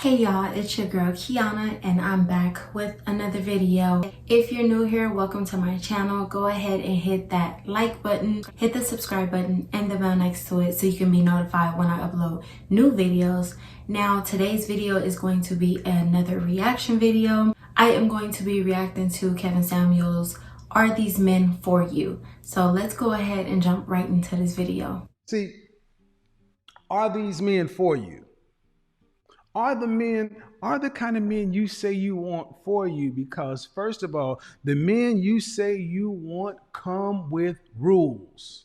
Hey y'all, it's your girl Kiana and I'm back with another video. If you're new here, welcome to my channel. Go ahead and hit that like button, hit the subscribe button and the bell next to it so you can be notified when I upload new videos. Now today's video is going to be another reaction video. I am going to be reacting to Kevinsamuels' Are These Men For You? So let's go ahead and jump right into this video. See, are these men for you? Are the kind of men you say you want for you? Because first of all, the men you say you want come with rules.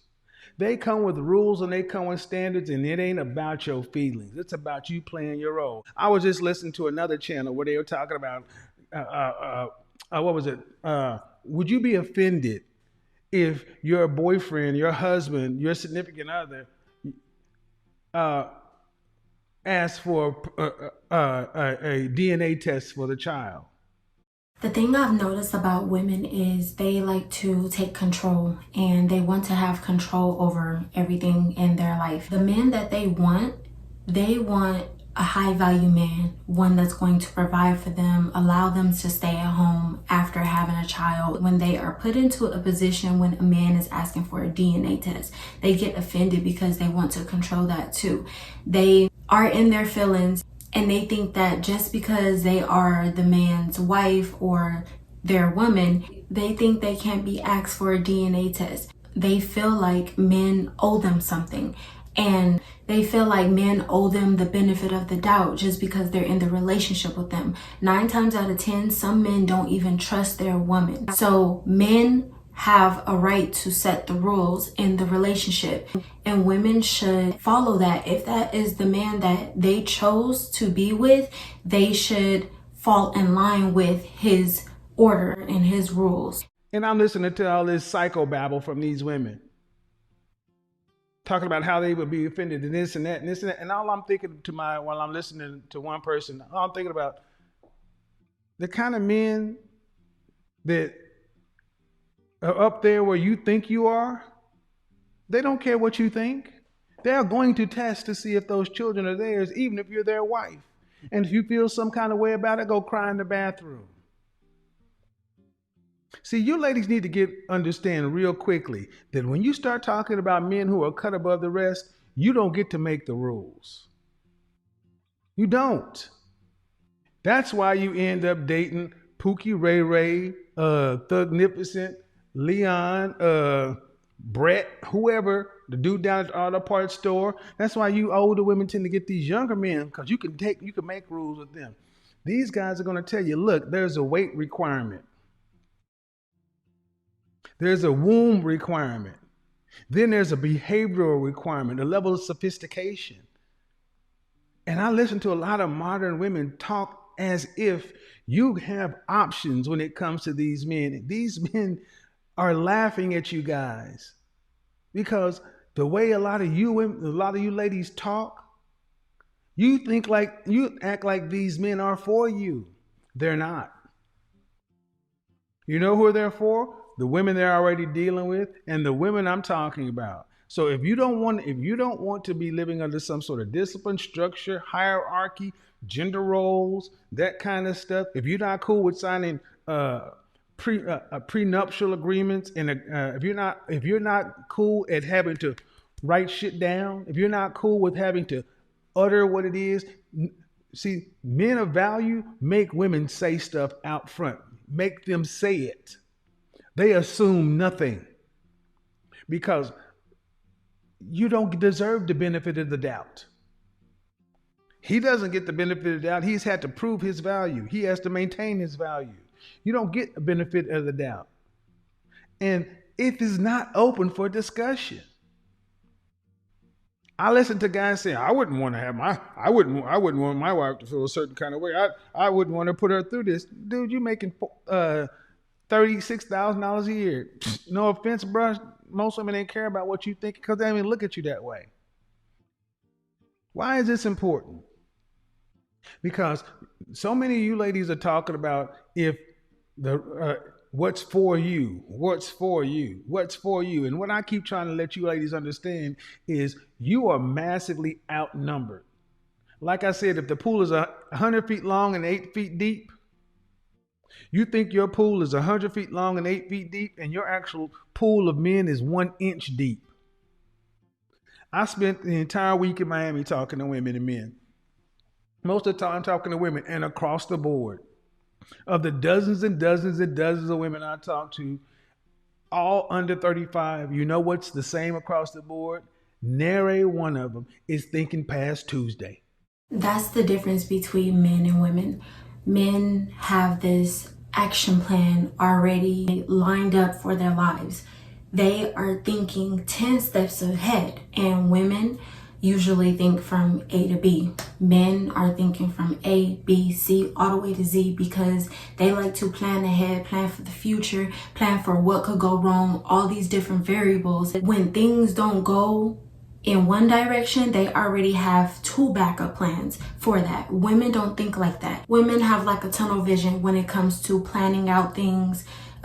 They come with rules and they come with standards, and it ain't about your feelings. It's about you playing your role. I was just listening to another channel where they were talking about, what was it? Would you be offended if your boyfriend, your husband, your significant other ask for a DNA test for the child? The thing I've noticed about women is they like to take control and they want to have control over everything in their life. The men that they want a high value man, one that's going to provide for them, allow them to stay at home after having a child. When they are put into a position when a man is asking for a DNA test, they get offended because they want to control that too. They are in their feelings and they think that just because they are the man's wife or their woman, they think they can't be asked for a DNA test. They feel like men owe them something, and they feel like men owe them the benefit of the doubt just because they're in the relationship with them. 9 times out of 10, some men don't even trust their woman. So men have a right to set the rules in the relationship, and women should follow that. If that is the man that they chose to be with, they should fall in line with his order and his rules. And I'm listening to all this psychobabble from these women, talking about how they would be offended and this and that and this and that. And all I'm thinking while I'm listening to one person, all I'm thinking about the kind of men that are up there where you think you are. They don't care what you think. They're going to test to see if those children are theirs, even if you're their wife. And if you feel some kind of way about it, go cry in the bathroom. See, you ladies need to understand real quickly that when you start talking about men who are cut above the rest, you don't get to make the rules. You don't. That's why you end up dating Pookie Ray Ray, Thugnificent, Leon, Brett, whoever, the dude down at the auto parts store. That's why you older women tend to get these younger men, because you can make rules with them. These guys are going to tell you, look, there's a weight requirement. There's a womb requirement. Then there's a behavioral requirement, a level of sophistication. And I listen to a lot of modern women talk as if you have options when it comes to these men. These men are laughing at you guys because the way a lot of you ladies talk, you act like these men are for you. They're not. You know who they're for? The women they're already dealing with and the women I'm talking about. So if you don't want to be living under some sort of discipline, structure, hierarchy, gender roles, that kind of stuff, if you're not cool with signing prenuptial agreements, and if you're not cool at having to write shit down, if you're not cool with having to utter what it is, see, men of value make women say stuff out front, make them say it. They assume nothing because you don't deserve the benefit of the doubt. He doesn't get the benefit of the doubt. He's had to prove his value. He has to maintain his value. You don't get the benefit of the doubt. And it is not open for discussion. I listen to guys saying, I wouldn't want my wife to feel a certain kind of way. I wouldn't want to put her through this. Dude, you're making $36,000 a year. No offense, bro. Most women ain't care about what you think because they don't even look at you that way. Why is this important? Because so many of you ladies are talking about what's for you, what's for you, what's for you. And what I keep trying to let you ladies understand is you are massively outnumbered. Like I said, if the pool is 100 feet long and 8 feet deep, you think your pool is 100 feet long and 8 feet deep, and your actual pool of men is 1 inch deep. I spent the entire week in Miami talking to women and men. Most of the time, talking to women, and across the board, of the dozens and dozens and dozens of women I talk to, all under 35, you know what's the same across the board? Nary one of them is thinking past Tuesday. That's the difference between men and women. Men have this action plan already lined up for their lives. They are thinking 10 steps ahead, and women usually think from A to B. Men are thinking from A, B, C, all the way to Z because they like to plan ahead, plan for the future, plan for what could go wrong, all these different variables. When things don't go in one direction, they already have two backup plans for that. Women don't think like that. Women have like a tunnel vision when it comes to planning out things.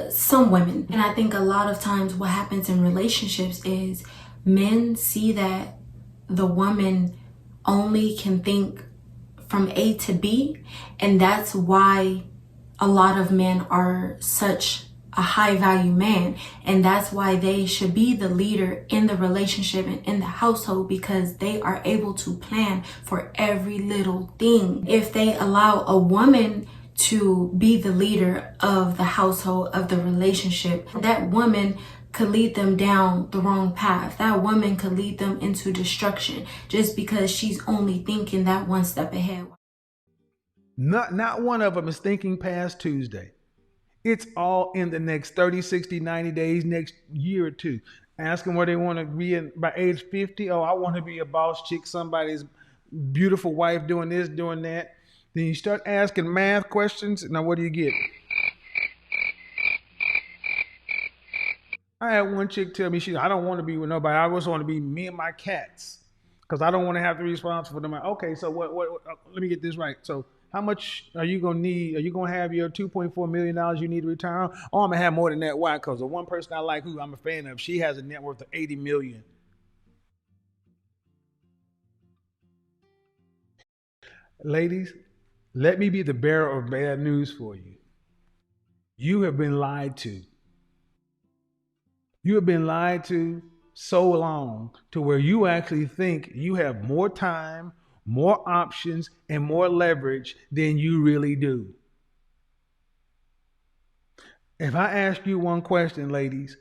Some women. And I think a lot of times what happens in relationships is men see that the woman only can think from A to B, and that's why a lot of men are such a high value man, and that's why they should be the leader in the relationship and in the household, because they are able to plan for every little thing. If they allow a woman to be the leader of the household, of the relationship, that woman could lead them down the wrong path. That woman could lead them into destruction just because she's only thinking that one step ahead. Not one of them is thinking past Tuesday. It's all in the next 30, 60, 90 days, next year or two. Ask them where they want to be by age 50. Oh, I want to be a boss chick, somebody's beautiful wife, doing this, doing that. Then you start asking math questions. Now, what do you get? I had one chick tell me, I don't want to be with nobody. I just want to be me and my cats because I don't want to have to be responsible for them. Okay, so what let me get this right. So how much are you going to need? Are you going to have your $2.4 million you need to retire? Oh, I'm going to have more than that. Why? Because the one person I like who I'm a fan of, she has a net worth of $80 million. Ladies, let me be the bearer of bad news for you. You have been lied to. You have been lied to so long to where you actually think you have more time, more options, and more leverage than you really do. If I ask you one question, ladies,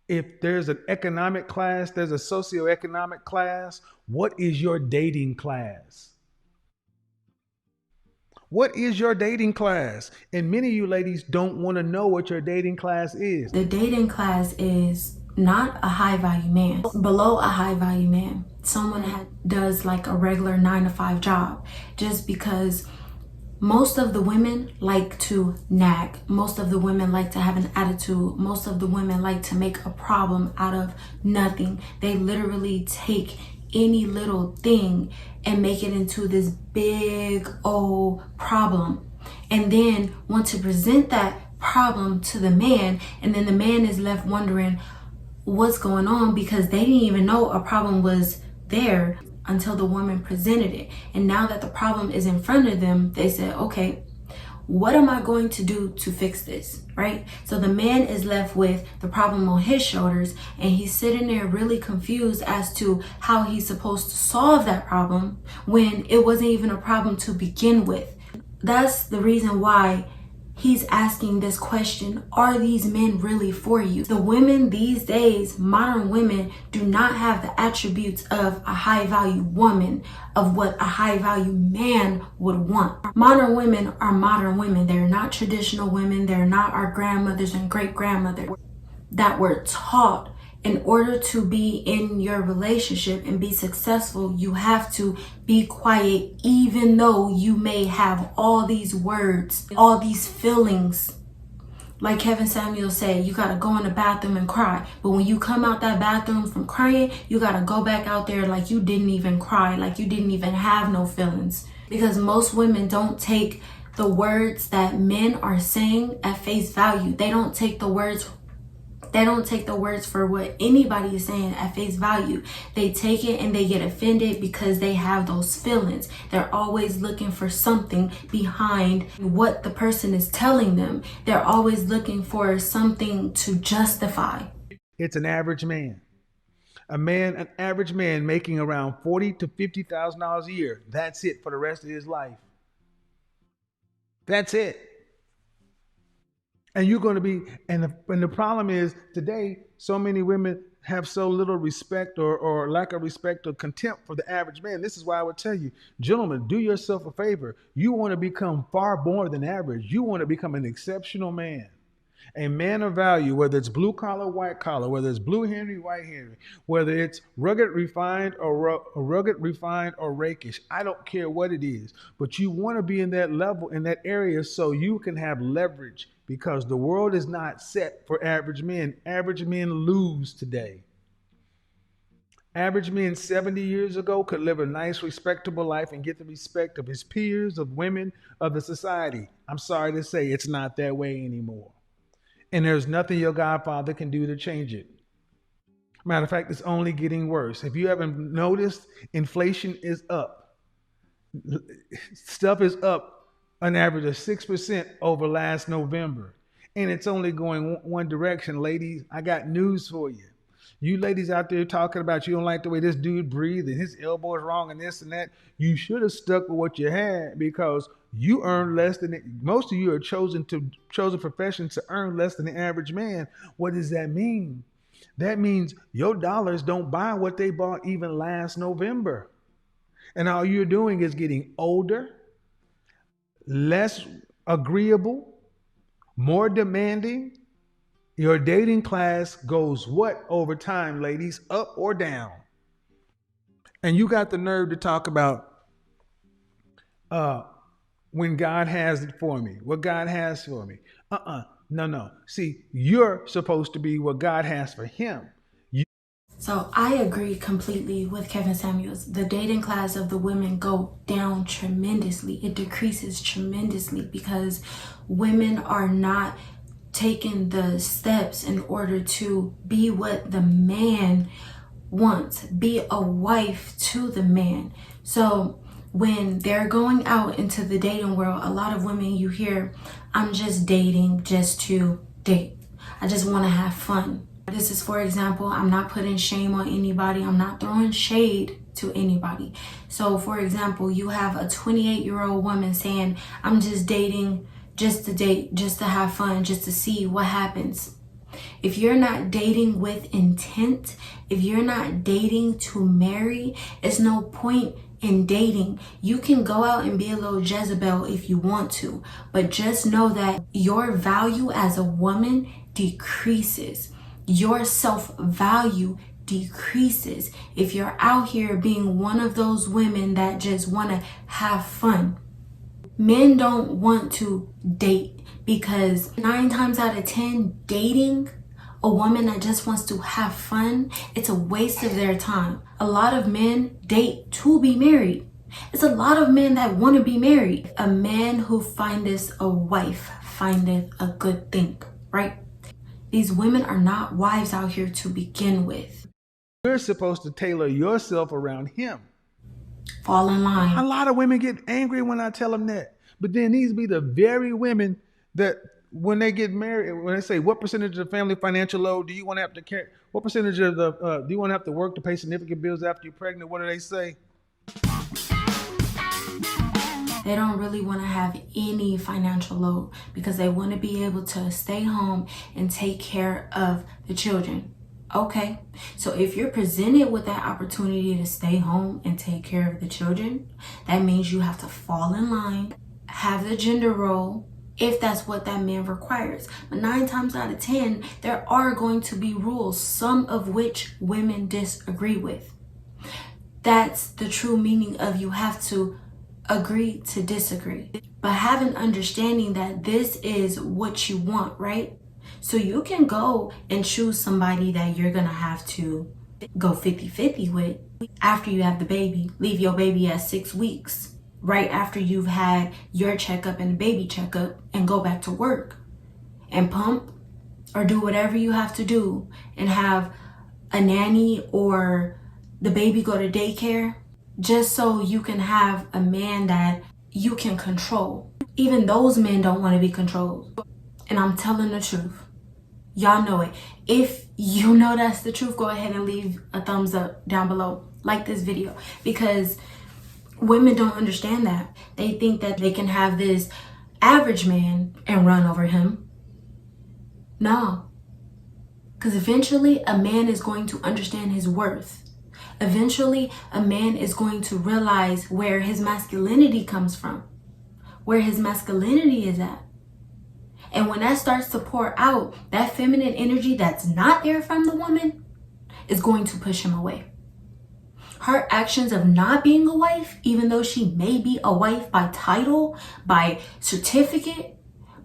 if there's an economic class, there's a socioeconomic class, what is your dating class? What is your dating class? And many of you ladies don't want to know what your dating class is. The dating class is not a high value man. Below a high value man, someone does like a regular 9 to 5 job, just because most of the women like to nag. Most of the women like to have an attitude. Most of the women like to make a problem out of nothing. They literally take any little thing and make it into this big old problem, and then want to present that problem to the man, and then the man is left wondering what's going on because they didn't even know a problem was there until the woman presented it. And now that the problem is in front of them, they said, okay, what am I going to do to fix this, right? So the man is left with the problem on his shoulders, and he's sitting there really confused as to how he's supposed to solve that problem when it wasn't even a problem to begin with. That's the reason why he's asking this question: are these men really for you? The women these days, modern women, do not have the attributes of a high value woman, of what a high value man would want. Modern women are modern women. They're not traditional women. They're not our grandmothers and great grandmothers that were taught in order to be in your relationship and be successful, you have to be quiet, even though you may have all these words, all these feelings. Like Kevinsamuels said, you gotta go in the bathroom and cry. But when you come out that bathroom from crying, you gotta go back out there like you didn't even cry, like you didn't even have no feelings. Because most women don't take the words that men are saying at face value. They don't take the words They don't take the words for what anybody is saying at face value. They take it and they get offended because they have those feelings. They're always looking for something behind what the person is telling them. They're always looking for something to justify. It's an average man. An average man making around $40,000 to $50,000 a year. That's it for the rest of his life. That's it. And you're going to be, and the problem is today, so many women have so little respect or lack of respect or contempt for the average man. This is why I would tell you, gentlemen, do yourself a favor. You want to become far more than average. You want to become an exceptional man. A man of value, whether it's blue collar, white collar, whether it's blue Henry, white Henry, whether it's rugged, refined, or rakish. I don't care what it is, but you want to be in that level, in that area, so you can have leverage, because the world is not set for average men. Average men lose today. Average men 70 years ago could live a nice, respectable life and get the respect of his peers, of women, of the society. I'm sorry to say it's not that way anymore. And there's nothing your godfather can do to change it. Matter of fact, it's only getting worse. If you haven't noticed, inflation is up. Stuff is up an average of 6% over last November. And it's only going one direction, ladies. I got news for you. You ladies out there talking about you don't like the way this dude breathes and his elbow is wrong and this and that. You should have stuck with what you had, because you earn less than it. Most of you are chosen professions to earn less than the average man. What does that mean? That means your dollars don't buy what they bought even last November. And all you're doing is getting older, less agreeable, more demanding. Your dating class goes what over time, ladies? Up or down? And you got the nerve to talk about when God has it for me, what God has for me. No. See, you're supposed to be what God has for him. So I agree completely with Kevinsamuels. The dating class of the women go down tremendously. It decreases tremendously because women are not taking the steps in order to be what the man wants, be a wife to the man. So when they're going out into the dating world, a lot of women you hear, I'm just dating just to date. I just want to have fun. This is, for example, I'm not putting shame on anybody. I'm not throwing shade to anybody. So, for example, you have a 28-year-old woman saying, I'm just dating just to date, just to have fun, just to see what happens. If you're not dating with intent, if you're not dating to marry, it's no point in dating. You can go out and be a little Jezebel if you want to, but just know that your value as a woman decreases. Your self-value decreases if you're out here being one of those women that just want to have fun. Men don't want to date because 9 times out of 10, dating a woman that just wants to have fun, it's a waste of their time. A lot of men date to be married. It's a lot of men that want to be married. A man who findeth a wife findeth a good thing, right? These women are not wives out here to begin with. You're supposed to tailor yourself around him. Fall in line. A lot of women get angry when I tell them that. But then these be the very women that when they get married, when they say, what percentage of the family financial load do you want to have to carry? What percentage of the do you want to have to work to pay significant bills after you're pregnant? What do they say? They don't really want to have any financial load because they want to be able to stay home and take care of the children. Okay, so if you're presented with that opportunity to stay home and take care of the children, that means you have to fall in line, have the gender role, if that's what that man requires. But 9 times out of 10, there are going to be rules, some of which women disagree with. That's the true meaning of you have to agree to disagree. But have an understanding that this is what you want, right? So you can go and choose somebody that you're going to have to go 50-50 with after you have the baby. Leave your baby at 6 weeks, right after you've had your checkup and baby checkup, and go back to work and pump or do whatever you have to do and have a nanny or the baby go to daycare just so you can have a man that you can control. Even those men don't want to be controlled. And I'm telling the truth. Y'all know it. If you know that's the truth, go ahead and leave a thumbs up down below. Like this video. Because women don't understand that. They think that they can have this average man and run over him. No. Because eventually a man is going to understand his worth. Eventually a man is going to realize where his masculinity comes from. Where his masculinity is at. And when that starts to pour out, that feminine energy that's not there from the woman is going to push him away. Her actions of not being a wife, even though she may be a wife by title, by certificate,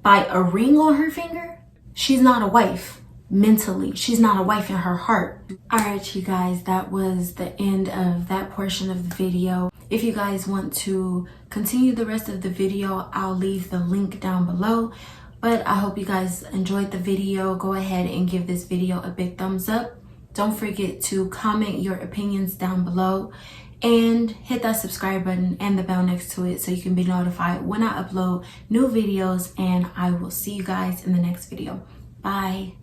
by a ring on her finger, she's not a wife mentally. She's not a wife in her heart. All right, you guys, that was the end of that portion of the video. If you guys want to continue the rest of the video, I'll leave the link down below. But I hope you guys enjoyed the video. Go ahead and give this video a big thumbs up. Don't forget to comment your opinions down below and hit that subscribe button and the bell next to it so you can be notified when I upload new videos. And I will see you guys in the next video. Bye.